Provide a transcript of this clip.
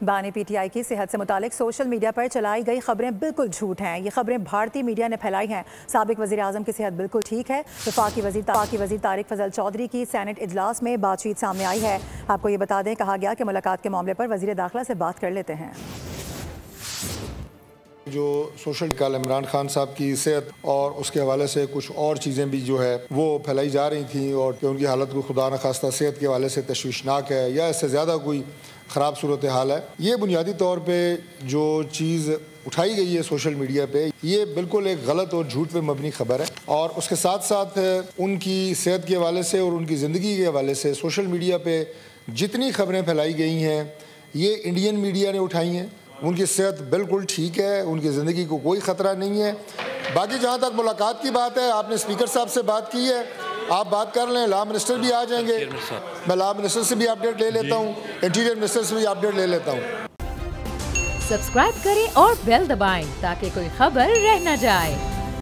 बानी पीटीआई की सेहत से मुतालिक सोशल मीडिया पर चलाई गई खबरें बिल्कुल झूठ हैं। ये खबरें भारतीय मीडिया ने फैलाई हैं। साबिक वज़ीर आज़म की सेहत बिल्कुल ठीक है। वफाकी वज़ीर तारिक फजल चौधरी की सेनेट इजलास में बातचीत सामने आई है। आपको ये बता दें, कहा गया कि मुलाकात के मामले पर वज़ीर दाखिला से बात कर लेते हैं। जो सोशल कल इमरान खान साहब की सेहत और उसके हवाले से कुछ और चीज़ें भी जो है वो फैलाई जा रही थी और कि उनकी हालत को खुदा न खास्ता सेहत के हवाले से तशवीशनाक है या इससे ज़्यादा कोई ख़राब सूरत हाल है। ये बुनियादी तौर पे जो चीज़ उठाई गई है सोशल मीडिया पे, ये बिल्कुल एक गलत और झूठ पे मबनी खबर है। और उसके साथ साथ उनकी सेहत के हवाले से और उनकी ज़िंदगी के हवाले से सोशल मीडिया पे जितनी खबरें फैलाई गई हैं, ये इंडियन मीडिया ने उठाई हैं। उनकी सेहत बिल्कुल ठीक है, उनकी ज़िंदगी को कोई ख़तरा नहीं है। बाकी जहाँ तक मुलाकात की बात है, आपने स्पीकर साहब से बात की है, आप बात कर लें। लॉ मिनिस्टर भी आ जाएंगे, मैं लॉ मिनिस्टर से भी अपडेट ले लेता हूँ, इंटीरियर मिनिस्टर से भी अपडेट ले लेता हूँ। सब्सक्राइब करें और बेल दबाएं ताकि कोई खबर रह न जाए।